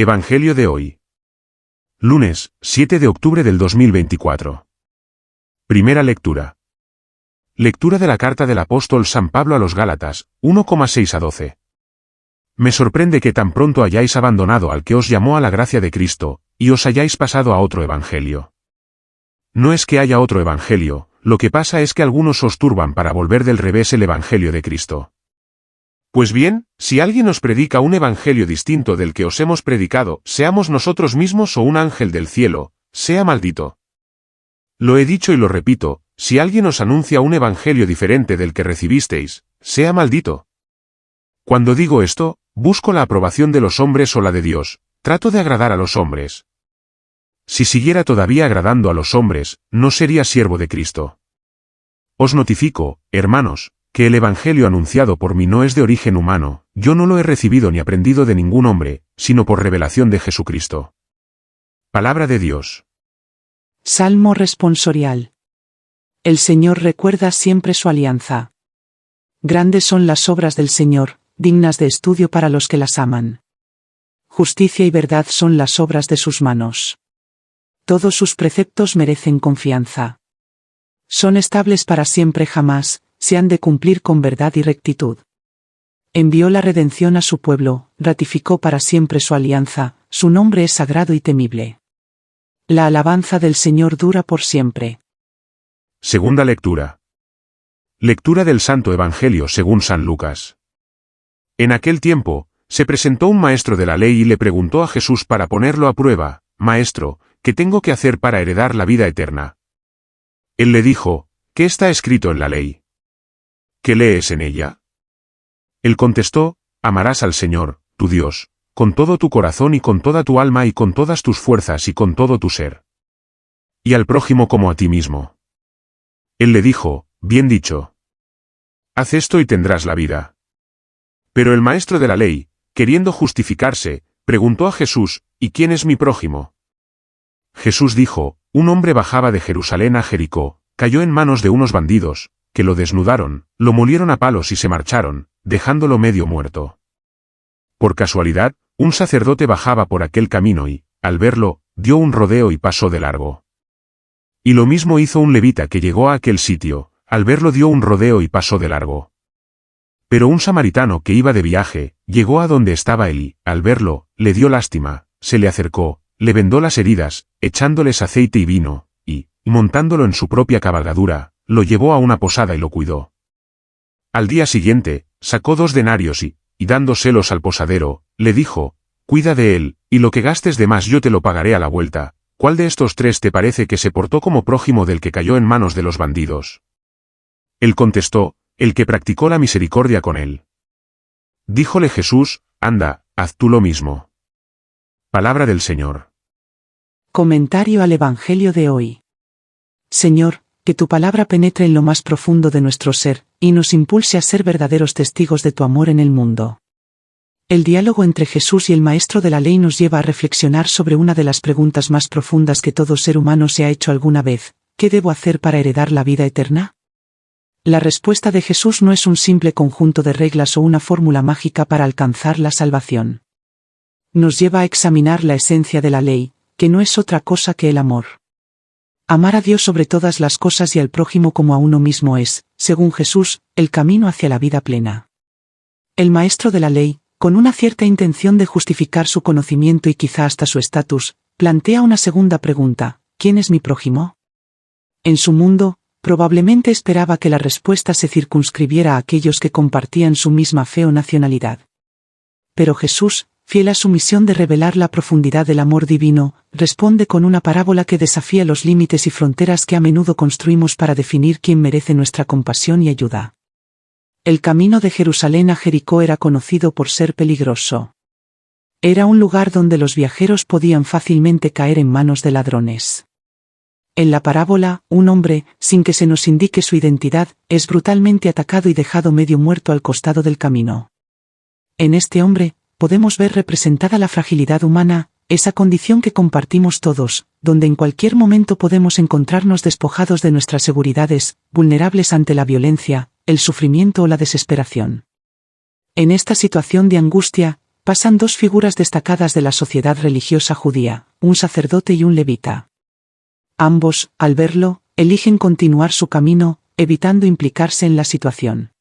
Evangelio de hoy. Lunes, 7 de octubre del 2024. Primera lectura. Lectura de la carta del apóstol San Pablo a los Gálatas, 1,6 a 12. Me sorprende que tan pronto hayáis abandonado al que os llamó a la gracia de Cristo, y os hayáis pasado a otro evangelio. No es que haya otro evangelio, lo que pasa es que algunos os turban para volver del revés el evangelio de Cristo. Pues bien, si alguien os predica un evangelio distinto del que os hemos predicado, seamos nosotros mismos o un ángel del cielo, sea maldito. Lo he dicho y lo repito, si alguien os anuncia un evangelio diferente del que recibisteis, sea maldito. Cuando digo esto, busco la aprobación de los hombres o la de Dios, trato de agradar a los hombres. Si siguiera todavía agradando a los hombres, no sería siervo de Cristo. Os notifico, hermanos, que el evangelio anunciado por mí no es de origen humano, yo no lo he recibido ni aprendido de ningún hombre, sino por revelación de Jesucristo. Palabra de Dios. Salmo responsorial. El Señor recuerda siempre su alianza. Grandes son las obras del Señor, dignas de estudio para los que las aman. Justicia y verdad son las obras de sus manos. Todos sus preceptos merecen confianza. Son estables para siempre jamás, se han de cumplir con verdad y rectitud. Envió la redención a su pueblo, ratificó para siempre su alianza, su nombre es sagrado y temible. La alabanza del Señor dura por siempre. Segunda lectura. Lectura del Santo Evangelio según San Lucas. En aquel tiempo, se presentó un maestro de la ley y le preguntó a Jesús para ponerlo a prueba: Maestro, ¿qué tengo que hacer para heredar la vida eterna? Él le dijo: ¿Qué está escrito en la ley? ¿Qué lees en ella? Él contestó: Amarás al Señor, tu Dios, con todo tu corazón y con toda tu alma y con todas tus fuerzas y con todo tu ser. Y al prójimo como a ti mismo. Él le dijo: Bien dicho. Haz esto y tendrás la vida. Pero el maestro de la ley, queriendo justificarse, preguntó a Jesús: ¿Y quién es mi prójimo? Jesús dijo: Un hombre bajaba de Jerusalén a Jericó, cayó en manos de unos bandidos, que lo desnudaron, lo molieron a palos y se marcharon, dejándolo medio muerto. Por casualidad, un sacerdote bajaba por aquel camino y, al verlo, dio un rodeo y pasó de largo. Y lo mismo hizo un levita que llegó a aquel sitio, al verlo dio un rodeo y pasó de largo. Pero un samaritano que iba de viaje, llegó a donde estaba él y, al verlo, le dio lástima, se le acercó, le vendó las heridas, echándoles aceite y vino, y, montándolo en su propia cabalgadura, lo llevó a una posada y lo cuidó. Al día siguiente, sacó 2 denarios y, dándoselos al posadero, le dijo: Cuida de él, y lo que gastes de más yo te lo pagaré a la vuelta. ¿Cuál de estos 3 te parece que se portó como prójimo del que cayó en manos de los bandidos? Él contestó: El que practicó la misericordia con él. Díjole Jesús: Anda, haz tú lo mismo. Palabra del Señor. Comentario al Evangelio de hoy. Señor, que tu palabra penetre en lo más profundo de nuestro ser, y nos impulse a ser verdaderos testigos de tu amor en el mundo. El diálogo entre Jesús y el maestro de la ley nos lleva a reflexionar sobre una de las preguntas más profundas que todo ser humano se ha hecho alguna vez: ¿qué debo hacer para heredar la vida eterna? La respuesta de Jesús no es un simple conjunto de reglas o una fórmula mágica para alcanzar la salvación. Nos lleva a examinar la esencia de la ley, que no es otra cosa que el amor. Amar a Dios sobre todas las cosas y al prójimo como a uno mismo es, según Jesús, el camino hacia la vida plena. El maestro de la ley, con una cierta intención de justificar su conocimiento y quizá hasta su estatus, plantea una segunda pregunta: ¿quién es mi prójimo? En su mundo, probablemente esperaba que la respuesta se circunscribiera a aquellos que compartían su misma fe o nacionalidad. Pero Jesús, fiel a su misión de revelar la profundidad del amor divino, responde con una parábola que desafía los límites y fronteras que a menudo construimos para definir quién merece nuestra compasión y ayuda. El camino de Jerusalén a Jericó era conocido por ser peligroso. Era un lugar donde los viajeros podían fácilmente caer en manos de ladrones. En la parábola, un hombre, sin que se nos indique su identidad, es brutalmente atacado y dejado medio muerto al costado del camino. En este hombre, podemos ver representada la fragilidad humana, esa condición que compartimos todos, donde en cualquier momento podemos encontrarnos despojados de nuestras seguridades, vulnerables ante la violencia, el sufrimiento o la desesperación. En esta situación de angustia, pasan dos figuras destacadas de la sociedad religiosa judía, un sacerdote y un levita. Ambos, al verlo, eligen continuar su camino, evitando implicarse en la situación.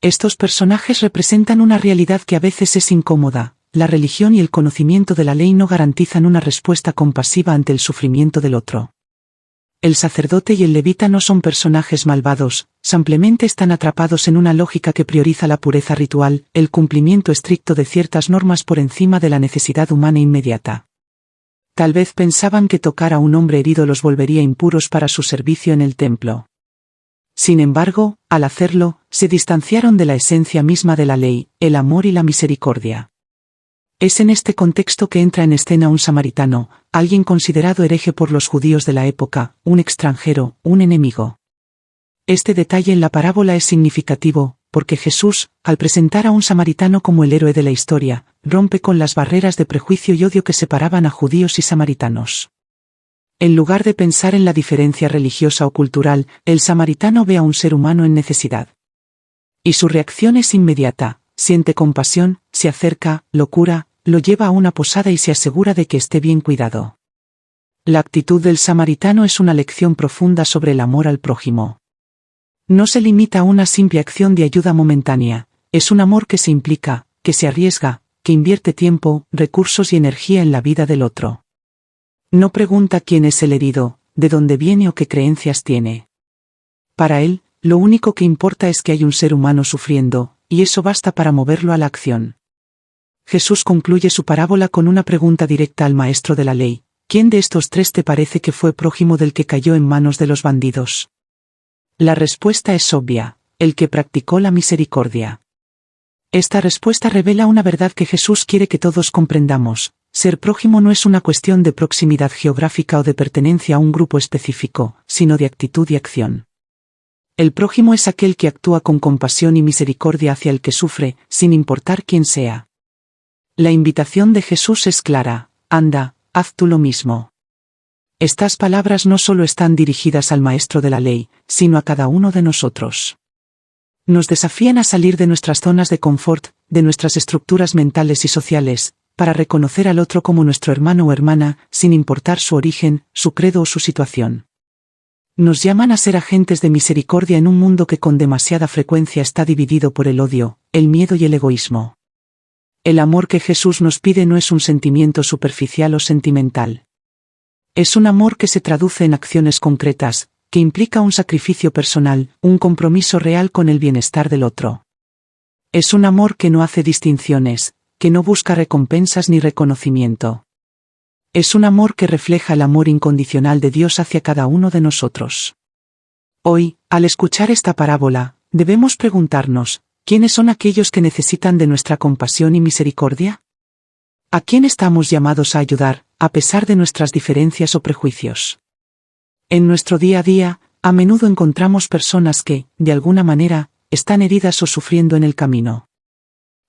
Estos personajes representan una realidad que a veces es incómoda. La religión y el conocimiento de la ley no garantizan una respuesta compasiva ante el sufrimiento del otro. El sacerdote y el levita no son personajes malvados, simplemente están atrapados en una lógica que prioriza la pureza ritual, el cumplimiento estricto de ciertas normas por encima de la necesidad humana inmediata. Tal vez pensaban que tocar a un hombre herido los volvería impuros para su servicio en el templo. Sin embargo, al hacerlo, se distanciaron de la esencia misma de la ley, el amor y la misericordia. Es en este contexto que entra en escena un samaritano, alguien considerado hereje por los judíos de la época, un extranjero, un enemigo. Este detalle en la parábola es significativo, porque Jesús, al presentar a un samaritano como el héroe de la historia, rompe con las barreras de prejuicio y odio que separaban a judíos y samaritanos. En lugar de pensar en la diferencia religiosa o cultural, el samaritano ve a un ser humano en necesidad. Y su reacción es inmediata. Siente compasión, se acerca, lo cura, lo lleva a una posada y se asegura de que esté bien cuidado. La actitud del samaritano es una lección profunda sobre el amor al prójimo. No se limita a una simple acción de ayuda momentánea, es un amor que se implica, que se arriesga, que invierte tiempo, recursos y energía en la vida del otro. No pregunta quién es el herido, de dónde viene o qué creencias tiene. Para él, lo único que importa es que hay un ser humano sufriendo, y eso basta para moverlo a la acción. Jesús concluye su parábola con una pregunta directa al maestro de la ley: ¿quién de estos tres te parece que fue prójimo del que cayó en manos de los bandidos? La respuesta es obvia: el que practicó la misericordia. Esta respuesta revela una verdad que Jesús quiere que todos comprendamos: ser prójimo no es una cuestión de proximidad geográfica o de pertenencia a un grupo específico, sino de actitud y acción. El prójimo es aquel que actúa con compasión y misericordia hacia el que sufre, sin importar quién sea. La invitación de Jesús es clara: anda, haz tú lo mismo. Estas palabras no solo están dirigidas al maestro de la ley, sino a cada uno de nosotros. Nos desafían a salir de nuestras zonas de confort, de nuestras estructuras mentales y sociales, para reconocer al otro como nuestro hermano o hermana, sin importar su origen, su credo o su situación. Nos llaman a ser agentes de misericordia en un mundo que con demasiada frecuencia está dividido por el odio, el miedo y el egoísmo. El amor que Jesús nos pide no es un sentimiento superficial o sentimental. Es un amor que se traduce en acciones concretas, que implica un sacrificio personal, un compromiso real con el bienestar del otro. Es un amor que no hace distinciones, que no busca recompensas ni reconocimiento. Es un amor que refleja el amor incondicional de Dios hacia cada uno de nosotros. Hoy, al escuchar esta parábola, debemos preguntarnos: ¿quiénes son aquellos que necesitan de nuestra compasión y misericordia? ¿A quién estamos llamados a ayudar, a pesar de nuestras diferencias o prejuicios? En nuestro día a día, a menudo encontramos personas que, de alguna manera, están heridas o sufriendo en el camino.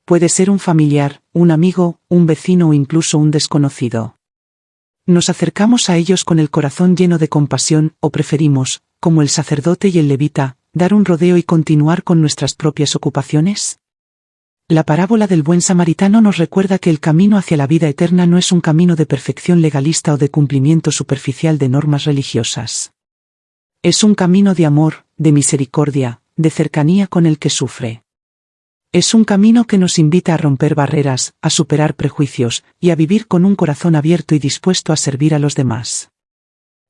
Puede ser un familiar, un amigo, un vecino o incluso un desconocido. ¿Nos acercamos a ellos con el corazón lleno de compasión, o preferimos, como el sacerdote y el levita, dar un rodeo y continuar con nuestras propias ocupaciones? La parábola del buen samaritano nos recuerda que el camino hacia la vida eterna no es un camino de perfección legalista o de cumplimiento superficial de normas religiosas. Es un camino de amor, de misericordia, de cercanía con el que sufre. Es un camino que nos invita a romper barreras, a superar prejuicios, y a vivir con un corazón abierto y dispuesto a servir a los demás.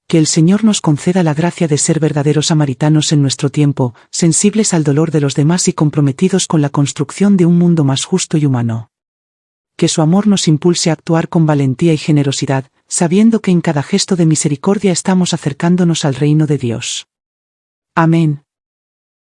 Que el Señor nos conceda la gracia de ser verdaderos samaritanos en nuestro tiempo, sensibles al dolor de los demás y comprometidos con la construcción de un mundo más justo y humano. Que su amor nos impulse a actuar con valentía y generosidad, sabiendo que en cada gesto de misericordia estamos acercándonos al reino de Dios. Amén.